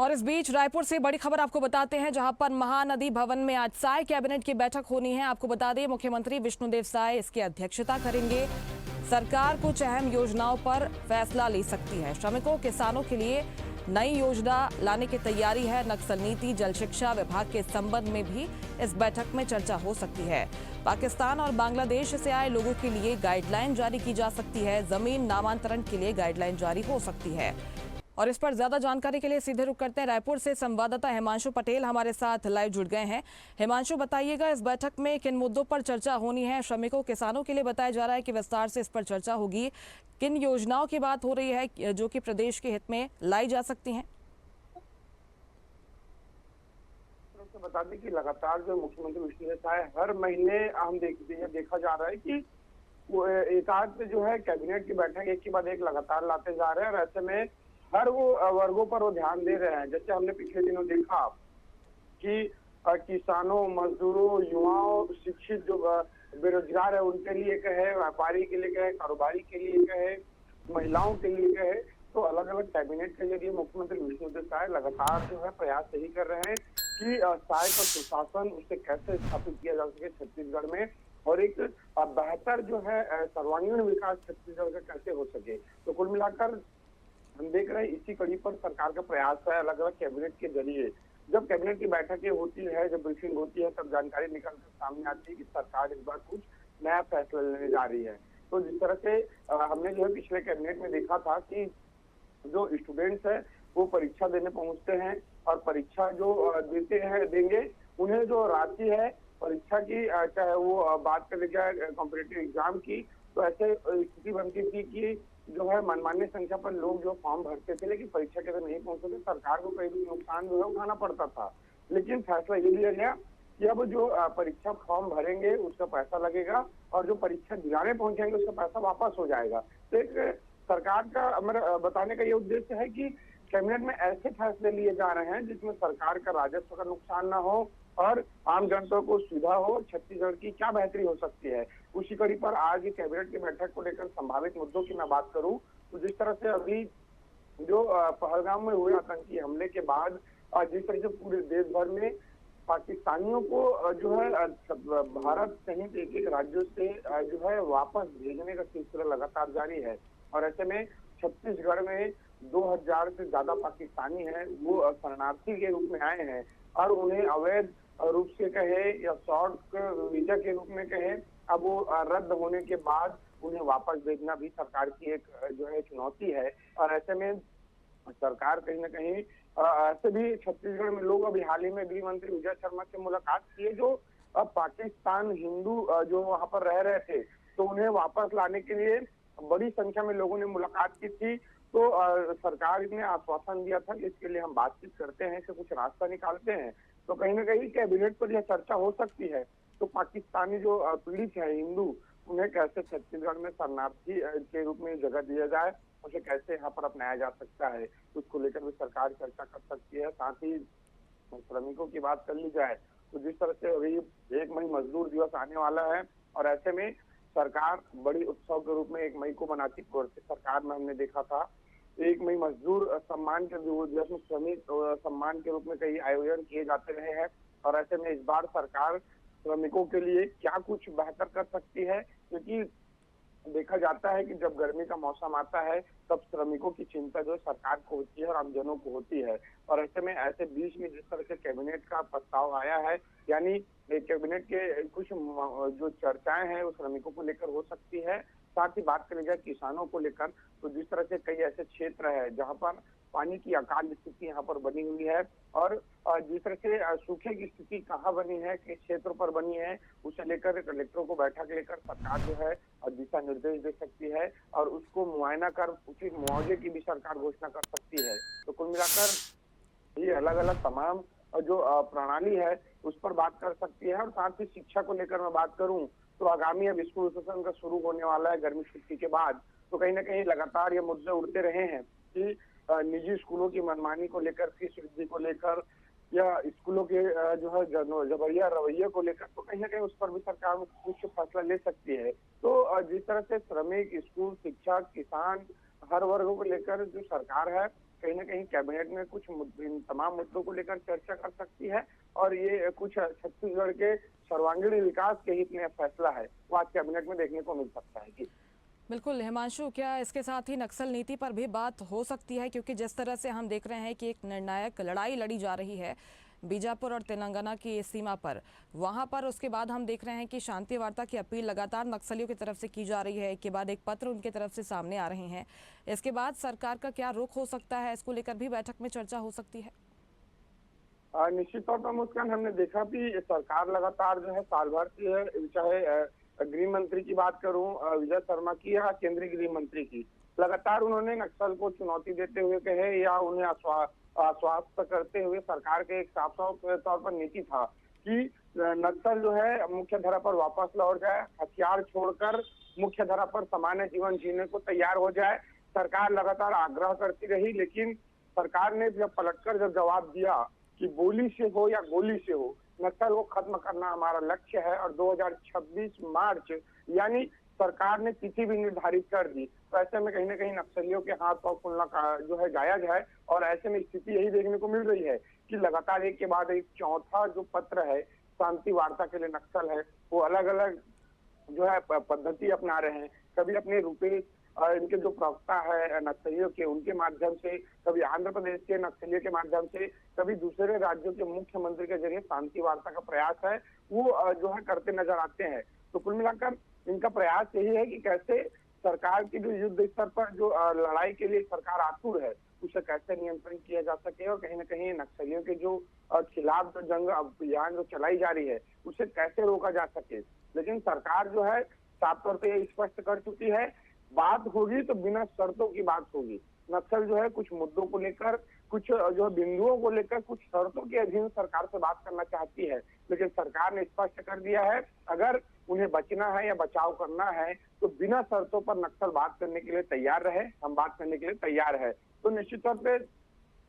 और इस बीच रायपुर से बड़ी खबर आपको बताते हैं, जहां पर महानदी भवन में आज साय कैबिनेट की बैठक होनी है। आपको बता दें, मुख्यमंत्री विष्णुदेव साय इसकी अध्यक्षता करेंगे। सरकार कुछ अहम योजनाओं पर फैसला ले सकती है। श्रमिकों किसानों के लिए नई योजना लाने की तैयारी है। नक्सल नीति, जल शिक्षा विभाग के संबंध में भी इस बैठक में चर्चा हो सकती है। पाकिस्तान और बांग्लादेश से आए लोगों के लिए गाइडलाइन जारी की जा सकती है। जमीन नामांतरण के लिए गाइडलाइन जारी हो सकती है। और इस पर ज्यादा जानकारी के लिए सीधे रुख करते हैं रायपुर से। संवाददाता हिमांशु पटेल हमारे साथ लाइव जुड़ गए हैं। हिमांशु, बताइएगा इस बैठक में किन मुद्दों पर चर्चा होनी है? श्रमिकों किसानों के लिए बताया जा रहा है कि विस्तार से इस पर चर्चा होगी। किन योजनाओं की बात हो रही है जो कि प्रदेश के हित में लाई जा सकती हैं? बता दें कि लगातार जो मुख्यमंत्री विष्णुदेव साय हर महीने हम देखा जा रहा है कि वो एक आध जो है कैबिनेट की बैठक एक के बाद एक लगातार लाते जा रहे हैं, और ऐसे में हर वो वर्गों पर वो ध्यान दे रहे हैं। जैसे हमने पिछले दिनों देखा कि किसानों, मजदूरों, युवाओं, शिक्षित जो बेरोजगार है उनके लिए कहे, व्यापारी के लिए कहे, कारोबारी के लिए कहे, महिलाओं के लिए कहे, तो अलग अलग कैबिनेट के जरिए मुख्यमंत्री विष्णुदेव साय लगातार जो है प्रयास यही कर रहे हैं कि साय का सुशासन उसे कैसे स्थापित किया जा सके छत्तीसगढ़ में, और एक बेहतर जो है सर्वांगीण विकास छत्तीसगढ़ का कैसे हो सके। तो कुल मिलाकर हम देख रहे हैं इसी कड़ी पर सरकार का प्रयास है अलग अलग कैबिनेट के जरिए। जब कैबिनेट की बैठकें होती है, जब ब्रीफिंग होती है, तब जानकारी निकल कर सामने आती है कि सरकार इस बार कुछ नया फैसला लेने जा रही है। तो जिस तरह से हमने जो है पिछले कैबिनेट में देखा था कि जो स्टूडेंट्स है वो परीक्षा देने पहुंचते हैं, और परीक्षा जो देंगे उन्हें जो राशि है परीक्षा की, चाहे वो बात करें क्या कॉम्पिटिटिव एग्जाम की, तो ऐसे स्थिति बनती थी कि जो है मनमानी संख्या पर लोग जो फॉर्म भरते थे लेकिन परीक्षा के दिन नहीं पहुंचते थे, सरकार को कई भी नुकसान जो है उठाना पड़ता था। लेकिन फैसला ये लिया गया कि अब जो परीक्षा फॉर्म भरेंगे उसका पैसा लगेगा, और जो परीक्षा दिलाने पहुंचेंगे उसका पैसा वापस हो जाएगा। तो एक सरकार का मेरा बताने का ये उद्देश्य है कि कैबिनेट में ऐसे फैसले लिए जा रहे हैं जिसमें सरकार का राजस्व का नुकसान ना हो और आम जनता को सुविधा हो। छत्तीसगढ़ की क्या बेहतरी हो सकती है, उसी कड़ी पर आज कैबिनेट की बैठक को लेकर संभावित मुद्दों की मैं बात करूं तो जिस तरह से अभी जो पहलगाम में हुए आतंकी हमले के बाद जिस तरह से पूरे देश भर में पाकिस्तानियों को जो है भारत सहित एक एक राज्यों से जो है वापस भेजने का सिलसिला लगातार जारी है, और ऐसे में छत्तीसगढ़ में 2000 से ज्यादा पाकिस्तानी हैं, वो शरणार्थी के रूप में आए हैं, और उन्हें अवैध रूप से कहे या शॉर्ट वीजा के रूप में कहे, अब वो रद्द होने के बाद उन्हें वापस भेजना भी सरकार की एक जो है चुनौती है। और ऐसे में सरकार कहीं ना कहीं ऐसे भी छत्तीसगढ़ में लोग अभी हाल ही में गृह मंत्री विजय शर्मा से मुलाकात किए, जो पाकिस्तान हिंदू जो वहां पर रह रहे थे, तो उन्हें वापस लाने के लिए बड़ी संख्या में लोगों ने मुलाकात की थी। तो सरकार ने आश्वासन दिया था कि इसके लिए हम बातचीत करते हैं, इससे कुछ रास्ता निकालते हैं। तो कहीं ना कहीं कैबिनेट पर यह चर्चा हो सकती है। तो पाकिस्तानी जो पीड़ित है हिंदू, उन्हें कैसे छत्तीसगढ़ में शरणार्थी के रूप में जगह दिया जाए, उसे कैसे यहाँ पर अपनाया जा सकता है, उसको लेकर भी सरकार चर्चा कर सकती है। साथ ही श्रमिकों की बात कर ली जाए तो जिस तरह से अभी 1 मई मजदूर दिवस आने वाला है, और ऐसे में सरकार बड़ी उत्सव के रूप में 1 मई को मनाती है। सरकार में हमने देखा था 1 मई मजदूर सम्मान के दिवस में श्रमिक सम्मान के रूप में कई आयोजन किए जाते रहे हैं, और ऐसे में इस बार सरकार श्रमिकों के लिए क्या कुछ बेहतर कर सकती है, क्योंकि देखा जाता है कि जब गर्मी का मौसम आता है तब श्रमिकों की चिंता जो सरकार को होती है और आमजनों को होती है। और ऐसे में ऐसे बीच में जिस तरह से कैबिनेट का प्रस्ताव आया है, यानी कैबिनेट के कुछ जो चर्चाएं हैं वो श्रमिकों को लेकर हो सकती है। साथ ही बात करें जाए किसानों को लेकर, तो जिस तरह से कई ऐसे क्षेत्र है जहां पर पानी की अकाल स्थिति यहाँ पर बनी हुई है, और जिस तरह से सूखे की स्थिति कहाँ बनी है, किस क्षेत्रों पर बनी है, उसे लेकर कलेक्टरों को बैठक लेकर सरकार जो है दिशा निर्देश दे सकती है, और उसको मुआयना कर उचित मुआवजे की भी सरकार घोषणा कर सकती है। तो कुल मिलाकर ये अलग अलग तमाम जो प्रणाली है उस पर बात कर सकती है। और साथ ही शिक्षा को लेकर मैं बात करूं तो आगामी अब स्कूल सेशन का शुरू होने वाला है गर्मी छुट्टी के बाद, तो कहीं ना कहीं लगातार ये मुद्दे उठते रहे हैं कि निजी स्कूलों की मनमानी को लेकर, फीस वृद्धि को लेकर, या स्कूलों के जो है जबरिया रवैये को लेकर, तो कहीं ना कहीं उस पर भी सरकार कुछ फैसला ले सकती है। तो जिस तरह से श्रमिक, स्कूल, शिक्षा, किसान, हर वर्गों को लेकर जो सरकार है कहीं ना कहीं कैबिनेट में कुछ इन तमाम मुद्दों को लेकर चर्चा कर सकती है और ये कुछ छत्तीसगढ़ के सर्वांगीण विकास के हित में फैसला है वो आज कैबिनेट में देखने को मिल सकता है। बिल्कुल हिमांशु, क्या इसके साथ ही नक्सल नीति पर भी बात हो सकती है, क्योंकि जिस तरह से हम देख रहे हैं कि एक निर्णायक लड़ाई लड़ी जा रही है बीजापुर और तेलंगाना की सीमा पर, वहां पर उसके बाद हम देख रहे हैं कि शांति वार्ता की अपील लगातार नक्सलियों की तरफ से की जा रही है, एक के बाद एक पत्र उनकी तरफ से सामने आ रहे हैं। इसके बाद सरकार का क्या रुख हो सकता है, इसको लेकर भी बैठक में चर्चा हो सकती है? निश्चित तौर पर मुस्कान, हमने देखा कि सरकार लगातार जो है साल भर से, चाहे गृह मंत्री की बात करूं विजय शर्मा की या केंद्रीय गृह मंत्री की, लगातार उन्होंने नक्सल को चुनौती देते हुए कहे या उन्हें आश्वस्त करते हुए सरकार के एक साफ तौर पर नीति था कि नक्सल जो है मुख्य धारा पर वापस लौट जाए, हथियार छोड़कर मुख्य धारा पर सामान्य जीवन जीने को तैयार हो जाए। सरकार लगातार आग्रह करती रही, लेकिन सरकार ने जब पलटकर जब जवाब दिया कि बोली से हो या गोली से हो, नक्सल को खत्म करना हमारा लक्ष्य है और 2026 मार्च यानी सरकार ने तिथि भी निर्धारित कर दी, तो ऐसे में कहीं ना कहीं नक्सलियों के हाथ पांव खुलना जो है जायज है। और ऐसे में स्थिति यही देखने को मिल रही है कि लगातार एक के बाद एक चौथा जो पत्र है शांति वार्ता के लिए नक्सल है वो अलग अलग जो है पद्धति अपना रहे हैं। कभी अपने रुपये इनके जो प्रवक्ता है नक्सलियों के उनके माध्यम से, कभी आंध्र प्रदेश के नक्सलियों के माध्यम से, कभी दूसरे राज्यों के मुख्यमंत्री के जरिए शांति वार्ता का प्रयास है वो जो है करते नजर आते हैं। तो कुल मिलाकर इनका प्रयास यही है कि कैसे सरकार की जो युद्ध स्तर पर जो लड़ाई के लिए सरकार आतुर है उसे कैसे नियंत्रण किया जा सके और कहीं ना कहीं नक्सलियों के जो खिलाफ जो जंग अभियान जो चलाई जा रही है उसे कैसे रोका जा सके। लेकिन सरकार जो है साफ तौर पर स्पष्ट कर चुकी है, बात होगी तो बिना शर्तों की बात होगी। नक्सल जो है कुछ मुद्दों को लेकर, कुछ जो बिंदुओं को लेकर, कुछ शर्तों के अधीन सरकार से बात करना चाहती है, लेकिन सरकार ने स्पष्ट कर दिया है अगर उन्हें बचना है या बचाव करना है तो बिना शर्तों पर नक्सल बात करने के लिए तैयार रहे, हम बात करने के लिए तैयार है। तो निश्चित तौर पे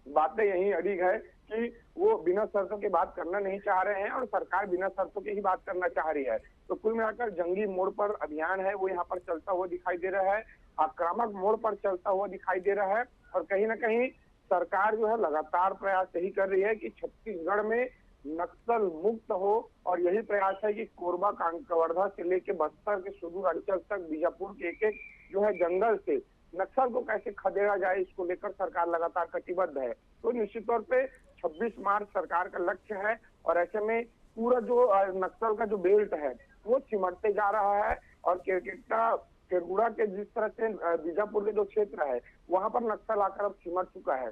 बातें यही अड़िग है कि वो बिना शर्तों की बात करना नहीं चाह रहे हैं और सरकार बिना शर्तों की ही बात करना चाह रही है। तो कुल मिलाकर जंगी मोड़ पर अभियान है वो यहाँ पर चलता हुआ दिखाई दे रहा है, आक्रामक मोड़ पर चलता हुआ दिखाई दे रहा है। और कहीं ना कहीं सरकार जो है लगातार प्रयास यही कर रही है कि छत्तीसगढ़ में नक्सल मुक्त हो और यही प्रयास है कि कोरबा कांकवर्धा से लेके बस्तर के सुदूर अंचल तक बीजापुर के एक जो है जंगल से नक्सल को कैसे खदेड़ा जाए इसको लेकर सरकार लगातार कटिबद्ध है। तो निश्चित तौर पे 26 मार्च सरकार का लक्ष्य है और ऐसे में पूरा जो नक्सल का जो बेल्ट है वो सिमटते जा रहा है और केरगुड़ा के जिस तरह से बीजापुर के जो क्षेत्र है वहां पर नक्सल आकर अब सिमट चुका है।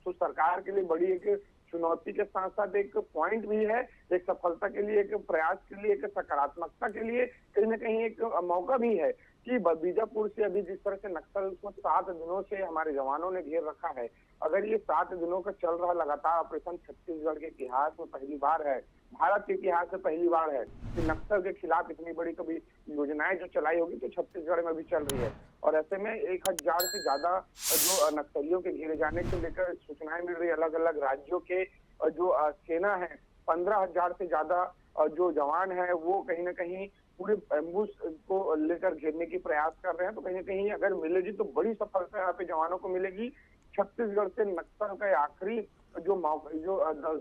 तो सरकार के लिए बड़ी एक चुनौती के साथ साथ एक पॉइंट भी है, एक सफलता के लिए, एक प्रयास के लिए, एक सकारात्मकता के लिए कहीं ना कहीं एक मौका भी है कि बीजापुर से अभी जिस तरह से नक्सल उसको 7 दिनों से हमारे जवानों ने घेर रखा है, अगर ये 7 दिनों का चल रहा लगातार ऑपरेशन छत्तीसगढ़ के इतिहास में पहली बार है, भारत के इतिहास में पहली बार है कि नक्सल के खिलाफ इतनी बड़ी कभी योजनाएं जो चलाई होगी तो छत्तीसगढ़ में भी चल रही है। और ऐसे में 1000 से ज्यादा जो नक्सलियों के घेरे जाने को लेकर सूचनाएं मिल रही है। अलग अलग राज्यों के जो सेना है 15,000 से ज्यादा जो जवान है वो कहीं ना कहीं पूरे एम्बुश को लेकर घेरने की प्रयास कर रहे हैं। तो कहीं ना कहीं अगर मिलेगी तो बड़ी सफलता यहाँ पे जवानों को मिलेगी। छत्तीसगढ़ से नक्सल का आखिरी जो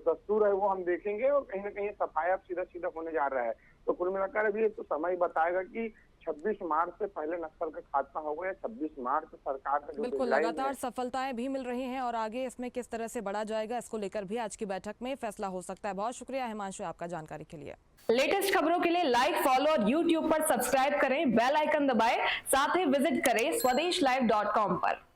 दस्तूर है वो हम देखेंगे और कहीं ना कहीं सफाया सीधा सीधा होने जा रहा है। तो कुल मिलाकर अभी तो समय बताएगा कि 26 मार्च से पहले नक्सल का खात्मा होगा या 26 मार्च सरकार का जो बिल्कुल लगातार सफलताएं भी मिल रही हैं और आगे इसमें किस तरह से बढ़ा जाएगा इसको लेकर भी आज की बैठक में फैसला हो सकता है। बहुत शुक्रिया हिमांशु आपका जानकारी के लिए। लेटेस्ट खबरों के लिए लाइक, फॉलो और यूट्यूब पर सब्सक्राइब करें, बेल आइकन दबाएं, साथ ही विजिट करें swedishlive.com पर।